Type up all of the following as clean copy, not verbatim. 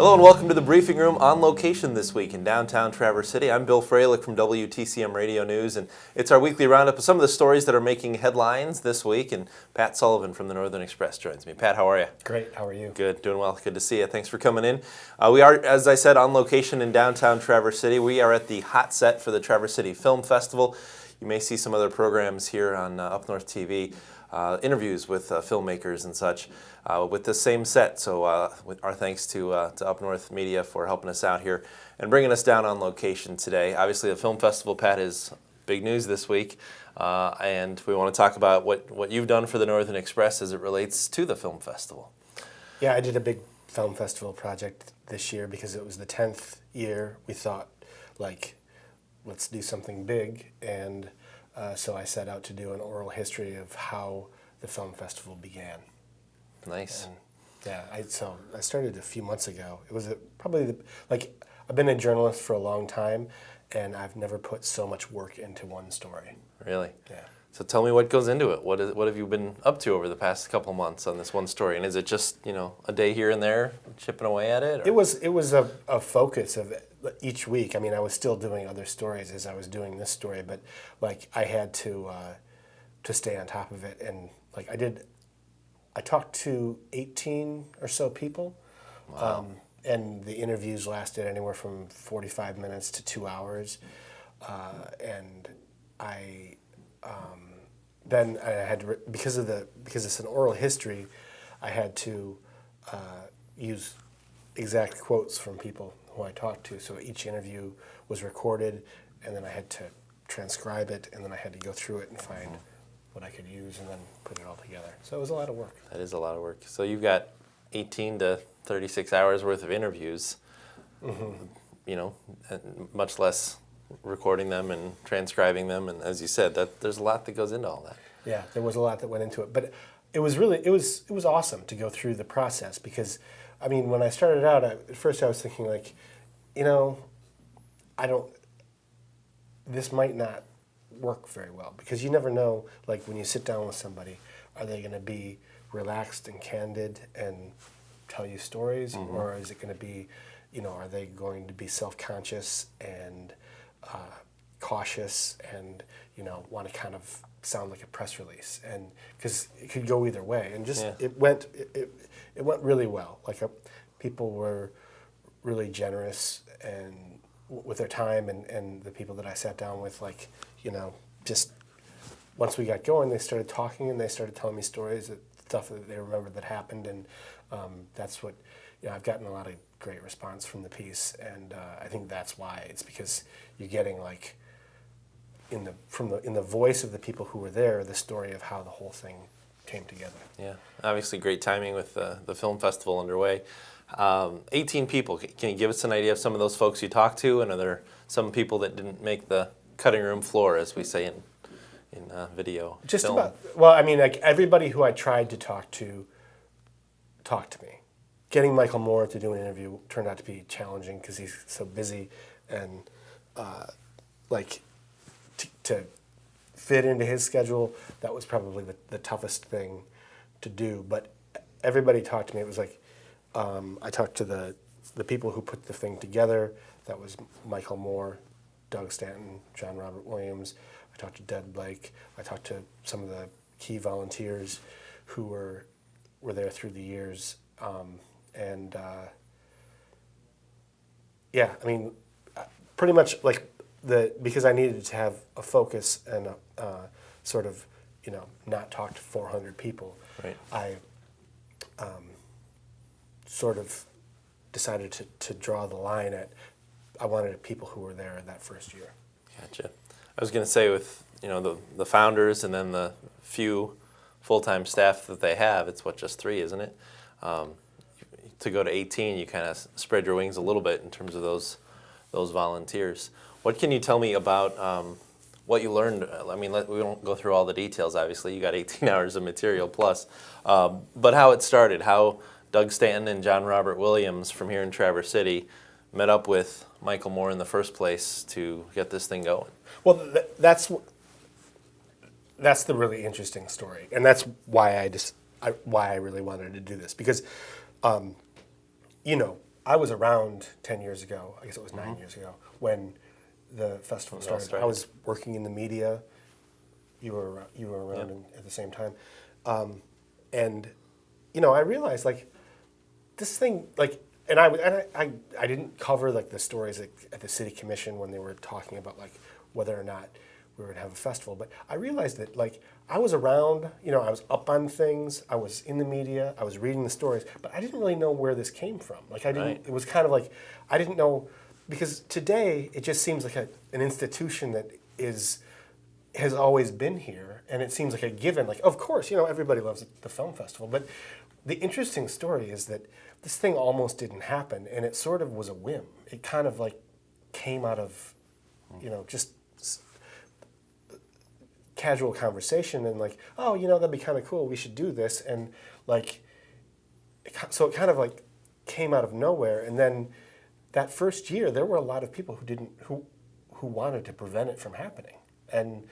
Hello and welcome to the briefing room on location this week in downtown Traverse City. I'm Bill Froehlich from WTCM Radio News, and it's our weekly roundup of some of the stories that are making headlines this week. And Pat Sullivan from the Northern Express joins me. Pat, how are you? Great. How are you? Good. Doing well. Good to see you. Thanks for coming in. We are, as I said, on location in downtown Traverse City. We are at the hot set for the Traverse City Film Festival. You may see some other programs here on Up North TV. Interviews with filmmakers and such with the same set. So with our thanks to Up North Media for helping us out here and bringing us down on location today. Obviously, the film festival, Pat, is big news this week, and we want to talk about what you've done for the Northern Express as it relates to the film festival. Yeah, I did a big film festival project this year because it was the 10th year. We thought, let's do something big, and so I set out to do an oral history of how the film festival began. Nice. And yeah, I started a few months ago. It was I've been a journalist for a long time, and I've never put so much work into one story. Really? Yeah. So tell me what goes into it. What have you been up to over the past couple months on this one story? And is it just a day here and there, chipping away at it? Or? It was a focus of each week. I mean, I was still doing other stories as I was doing this story, but I had to stay on top of it. And I talked to 18 or so people. Wow. And the interviews lasted anywhere from 45 minutes to 2 hours. And then I had to, because it's an oral history, I had to use exact quotes from people who I talked to. So each interview was recorded, and then I had to transcribe it, and then I had to go through it and find what I could use and then put it all together. So it was a lot of work. That is a lot of work. So you've got 18 to 36 hours worth of interviews, much less recording them and transcribing them. And as you said, there's a lot that goes into all that. Yeah, there was a lot that went into it. But it was awesome to go through the process because, I mean, when I started out, at first I was thinking this might not work very well because you never know, when you sit down with somebody, are they going to be relaxed and candid and tell you stories, or is it going to be, are they going to be self-conscious and cautious and, want to kind of sound like a press release? And because it could go either way, and it went really well. People were really generous and with their time, and the people that I sat down with, just once we got going, they started talking and they started telling me stories, stuff that they remembered that happened, and that's what I've gotten a lot of great response from the piece, and I think that's why. It's because you're getting in the voice of the people who were there, the story of how the whole thing came together. Yeah, obviously great timing with the film festival underway. 18 people. Can you give us an idea of some of those folks you talked to, and are there some people that didn't make the cutting room floor, as we say in video? Just film? about. Well, I mean, everybody who I tried to talk to talked to me. Getting Michael Moore to do an interview turned out to be challenging because he's so busy, and to fit into his schedule, that was probably the toughest thing to do. But everybody talked to me. It was I talked to the people who put the thing together. That was Michael Moore, Doug Stanton, John Robert Williams. I talked to Deb Blake. I talked to some of the key volunteers who were there through the years. Pretty much because I needed to have a focus and not talk to 400 people. Right. I sort of decided to draw the line at, I wanted people who were there that first year. Gotcha. I was going to say with the founders and then the few full-time staff that they have, it's just 3, isn't it? To go to 18, you kind of spread your wings a little bit in terms of those volunteers. What can you tell me about what you learned? I mean, we won't go through all the details, obviously. You got 18 hours of material plus. But how it started, how Doug Stanton and John Robert Williams from here in Traverse City met up with Michael Moore in the first place to get this thing going. Well, that's the really interesting story, and that's why I really wanted to do this, because I was around 10 years ago, I guess it was 9 years ago, when the festival started. I was working in the media. You were around at the same time. And, I realized, like, this thing, like, and I didn't cover, like, the stories at the city commission when they were talking about, like, whether or not we were going to have a festival. But I realized that, like, I was around, I was up on things, I was in the media, I was reading the stories, but I didn't really know where this came from. Like, it was kind of like, I didn't know, because today it just seems like an institution that has always been here, and it seems like a given. Like, of course, everybody loves the film festival, but the interesting story is that this thing almost didn't happen, and it sort of was a whim. It kind of like came out of, just casual conversation, and like, oh, that'd be kind of cool. We should do this, and like, so it kind of like came out of nowhere. And then that first year, there were a lot of people who wanted to prevent it from happening, and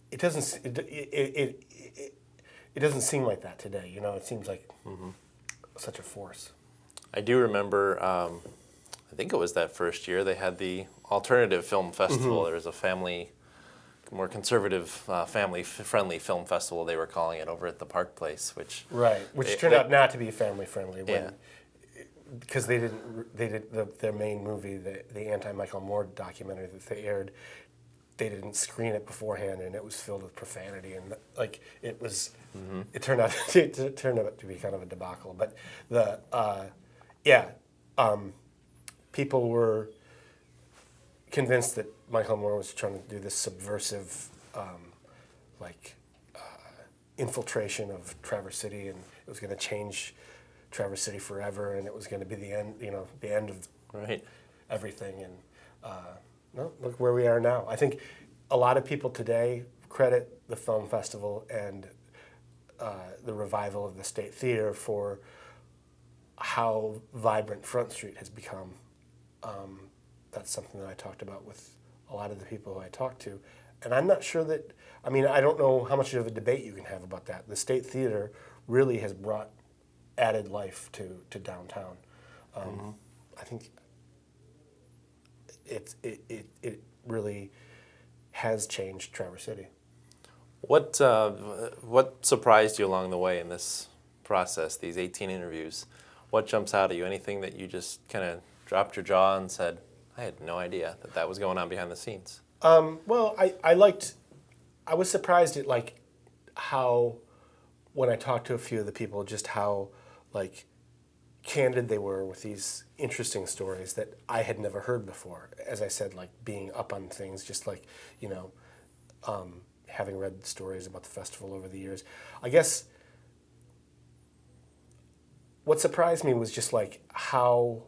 it doesn't seem like that today. It seems like such a force. I do remember, I think it was that first year, they had the Alternative Film Festival. There was a more conservative, family-friendly film festival, they were calling it, over at the Park Place, which turned out not to be family-friendly. Because their main movie, the anti-Michael Moore documentary that they aired, they didn't screen it beforehand, and it was filled with profanity, and like it was, it turned out to be kind of a debacle. But people were convinced that Michael Moore was trying to do this subversive, infiltration of Traverse City, and it was going to change Traverse City forever, and it was going to be the end, the end of everything. And look where we are now. I think a lot of people today credit the film festival and the revival of the State Theater for how vibrant Front Street has become. That's something that I talked about with a lot of the people who I talked to. And I'm not sure that, I don't know how much of a debate you can have about that. The State Theater really has brought added life to downtown. I think it really has changed Traverse City. What surprised you along the way in this process, these 18 interviews? What jumps out at you? Anything that you just kind of dropped your jaw and said, I had no idea that was going on behind the scenes? Well, I was surprised at like how, when I talked to a few of the people, just how like candid they were with these interesting stories that I had never heard before. As I said, like being up on things, just like, having read stories about the festival over the years. I guess what surprised me was just like how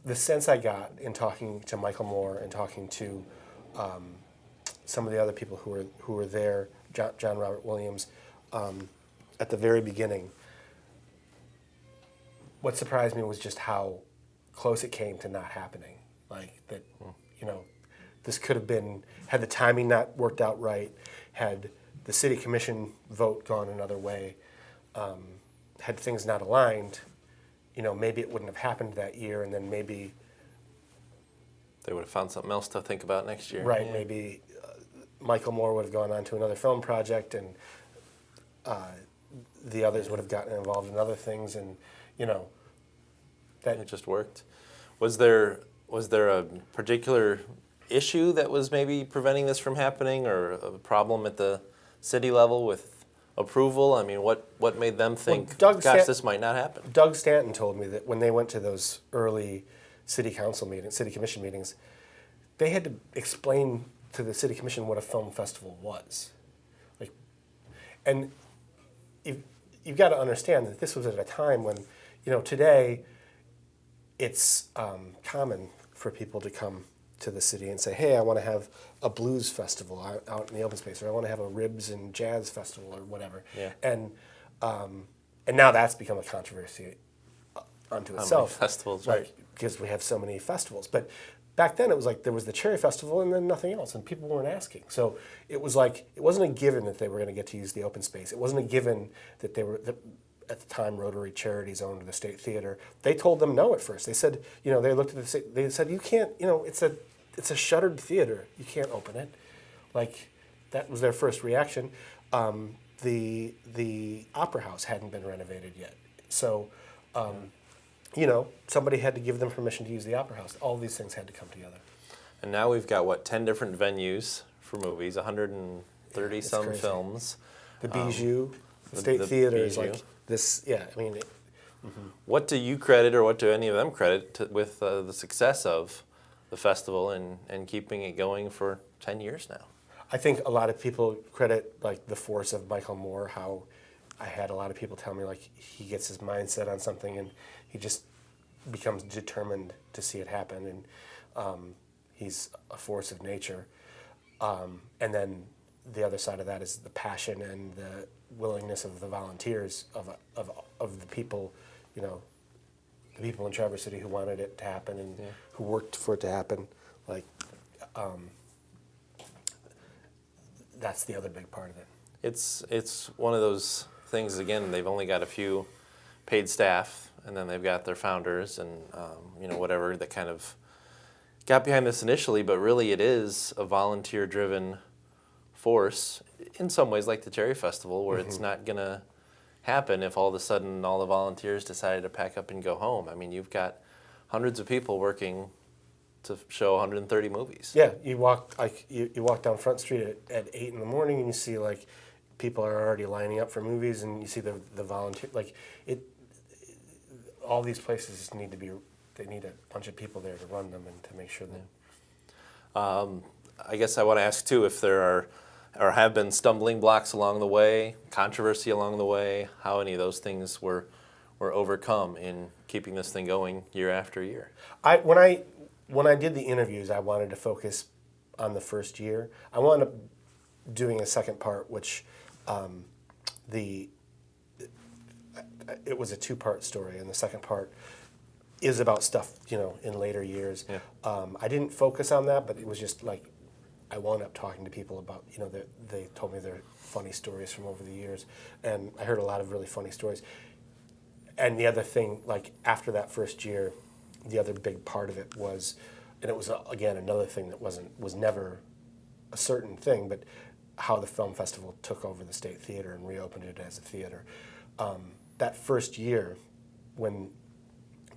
the sense I got in talking to Michael Moore and talking to some of the other people who were there, John Robert Williams, at the very beginning. What surprised me was just how close it came to not happening. Like that, this could have been, had the timing not worked out right, had the city commission vote gone another way, had things not aligned, maybe it wouldn't have happened that year, and then maybe they would have found something else to think about next year. Right, yeah. Maybe Michael Moore would have gone on to another film project, and the others would have gotten involved in other things, and that it just worked. Was there a particular issue that was maybe preventing this from happening, or a problem at the city level with approval? What made them think, this might not happen? Doug Stanton told me that when they went to those early city commission meetings, they had to explain to the city commission what a film festival was. And you've got to understand that this was at a time when, today it's common for people to come to the city and say, hey, I want to have a blues festival out in the open space, or I want to have a ribs and jazz festival, or whatever. Yeah. And now that's become a controversy unto itself. Festivals, right? Because we have so many festivals. But back then it was like there was the Cherry Festival and then nothing else, and people weren't asking. So it was like, it wasn't a given that they were going to get to use the open space. It wasn't a given that at the time Rotary Charities owned the State Theater. They told them no at first. They said, they looked at they said, you can't, it's a shuttered theater. You can't open it. Like, that was their first reaction. The Opera House hadn't been renovated yet. So, somebody had to give them permission to use the Opera House. All these things had to come together. And now we've got, 10 different venues for movies, 130 some crazy. films. The Bijou, the State Theater is Bijou. like this, What do you credit, or what do any of them credit with the success of the festival and keeping it going for 10 years now? I think a lot of people credit like the force of Michael Moore, how I had a lot of people tell me like he gets his mindset on something and he just becomes determined to see it happen, and he's a force of nature. And then the other side of that is the passion and the willingness of the volunteers of the people, the people in Traverse City who wanted it to happen and who worked for it to happen. Like, that's the other big part of it. It's one of those things, again, they've only got a few paid staff, and then they've got their founders and whatever that kind of got behind this initially, but really it is a volunteer-driven force in some ways, like the Cherry Festival, where it's not going to happen if all of a sudden all the volunteers decided to pack up and go home. I mean, you've got hundreds of people working to show 130 movies. Yeah, you walk down Front Street at 8 in the morning and you see like people are already lining up for movies, and you see the volunteer, like all these places they need a bunch of people there to run them and to make sure that. I guess I want to ask too if there are or have been stumbling blocks along the way, controversy along the way, how any of those things were overcome in keeping this thing going year after year. When I did the interviews, I wanted to focus on the first year. I wound up doing a second part, which it was a two-part story, and the second part is about stuff in later years. Yeah. I didn't focus on that, but it was just like I wound up talking to people about they told me their funny stories from over the years, and I heard a lot of really funny stories. And the other thing, like after that first year, the other big part of it was, and it was again another thing that was never a certain thing, but how the film festival took over the State Theater and reopened it as a theater. That first year, when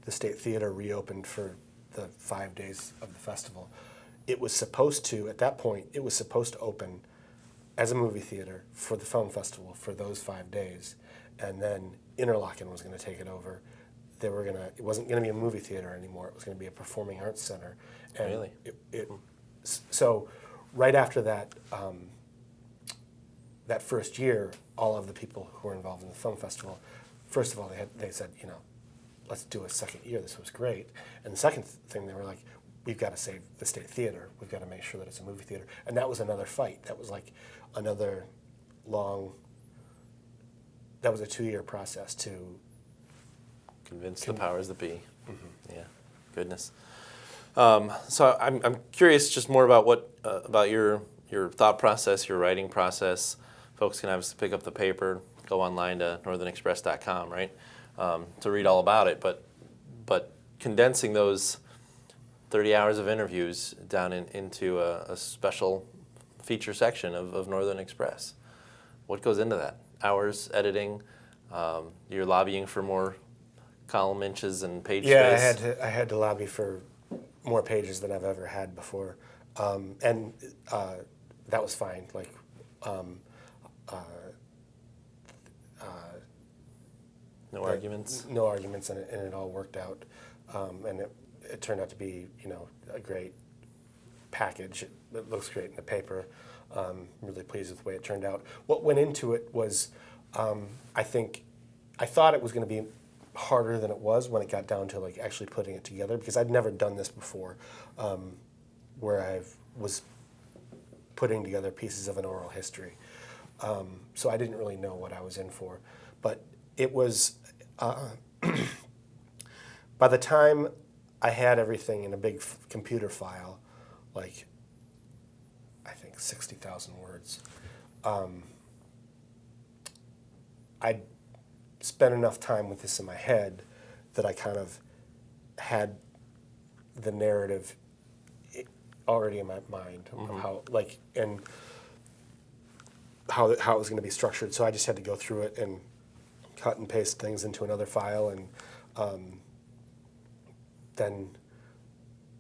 the State Theater reopened for the 5 days of the festival, it was supposed to, at that point, it was supposed to open as a movie theater for the film festival for those 5 days, and then Interlochen was going to take it over. It wasn't going to be a movie theater anymore. It was going to be a performing arts center. And Really? So right after that, that first year, all of the people who were involved in the film festival, first of all, they said, let's do a second year. This was great. And the second thing, they were like, we've got to save the State Theater. We've got to make sure that it's a movie theater. And that was another fight. That was like another that was a 2-year process to Convince the powers that be. Mm-hmm. Yeah, goodness. So I'm curious just more about about your thought process, your writing process. Folks can obviously pick up the paper, go online to northernexpress.com, right, to read all about it. But condensing those 30 hours of interviews down into a special feature section of Northern Express. What goes into that? Hours, editing, you're lobbying for more column inches and page space? Yeah, I had to lobby for more pages than I've ever had before. And that was fine. Like, no arguments? No arguments, and it all worked out. And it turned out to be, a great package. It looks great in the paper. I'm really pleased with the way it turned out. What went into it was, I thought it was going to be harder than it was when it got down to like actually putting it together, because I'd never done this before, where I was putting together pieces of an oral history. So I didn't really know what I was in for. But it was, by the time I had everything in a big computer file, like I think 60,000 words, I'd spent enough time with this in my head that I kind of had the narrative already in my mind of how, like, and how it was going to be structured. So I just had to go through it and cut and paste things into another file, and then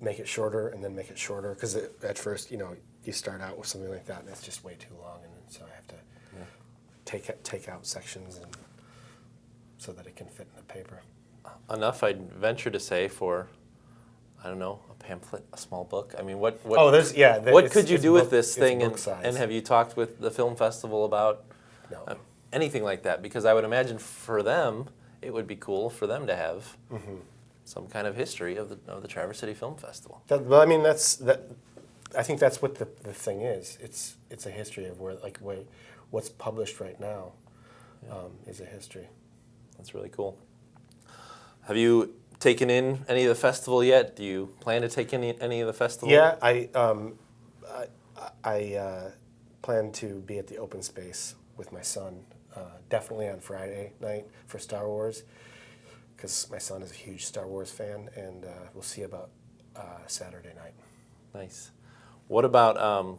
make it shorter, and then make it shorter. Because at first, you know, you start out with something like that, and it's just way too long, and so I have to take out sections, and so that it can fit in the paper. Enough, I'd venture to say, for, I don't know, a pamphlet, a small book. I mean, what Oh, there's what could you do book, with this thing, book size. and have you talked with the film festival about No. anything like that? Because I would imagine for them, it would be cool for them to have some kind of history of the Traverse City Film Festival. Well, I mean, I think that's what the thing is. It's a history of what's published right now is a history. That's really cool. Have you taken in any of the festival yet? Do you plan to take any of the festival? Yeah, I plan to be at the open space with my son, definitely on Friday night for Star Wars, because my son is a huge Star Wars fan, and we'll see about Saturday night. Nice. What about,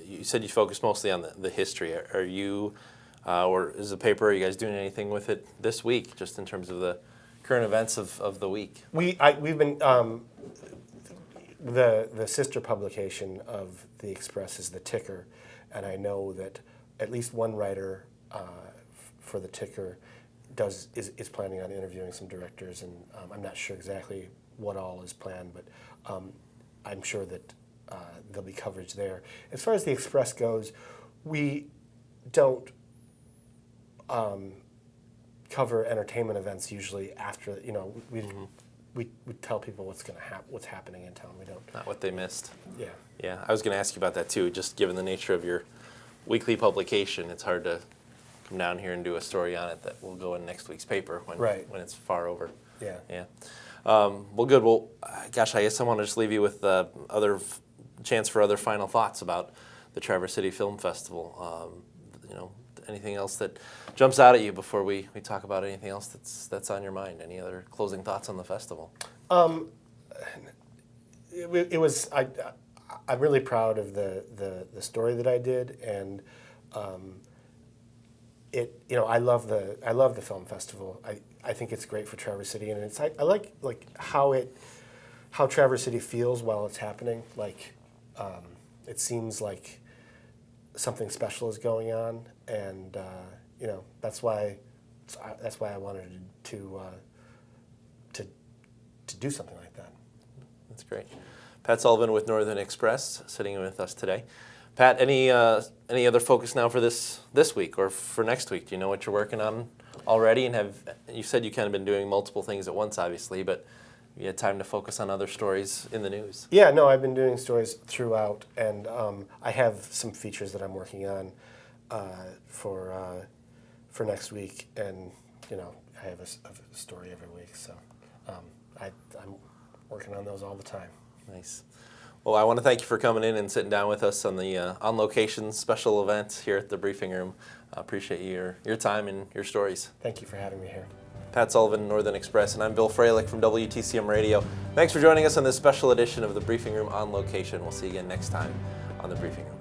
you said you focus mostly on the history. Are you, or is the paper, are you guys doing anything with it this week, just in terms of the current events of the week? We've been, the sister publication of the Express is the Ticker, and I know that at least one writer for the Ticker is planning on interviewing some directors, and I'm not sure exactly what all is planned, but I'm sure that there'll be coverage there. As far as the Express goes, we don't cover entertainment events usually after, you know, we tell people what's happening in town. We don't. Not what they missed. Yeah. Yeah, I was going to ask you about that too. Just given the nature of your weekly publication, it's hard to come down here and do a story on it that will go in next week's paper when it's far over. Yeah. Yeah. Well, good. Well, gosh, I guess I want to just leave you with chance for other final thoughts about the Traverse City Film Festival. You know, anything else that jumps out at you before we talk about anything else that's on your mind? Any other closing thoughts on the festival? It was. I'm really proud of the story that I did, and you know, I love the film festival. I think it's great for Traverse City, and I like how Traverse City feels while it's happening. Like it seems like something special is going on, and you know, that's why I wanted to do something like that. That's great. Pat Sullivan with Northern Express sitting with us today. Pat, any other focus now for this week or for next week? Do you know what you're working on already? And you said you kind of been doing multiple things at once, obviously, but you had time to focus on other stories in the news. Yeah, no, I've been doing stories throughout, and I have some features that I'm working on for next week, and you know, I have a story every week, so I'm working on those all the time. Nice. Well, I want to thank you for coming in and sitting down with us on the On Location special event here at the briefing room. I appreciate your time and your stories. Thank you for having me here. Pat Sullivan, Northern Express, and I'm Bill Froehlich from WTCM Radio. Thanks for joining us on this special edition of the Briefing Room On Location. We'll see you again next time on the Briefing Room.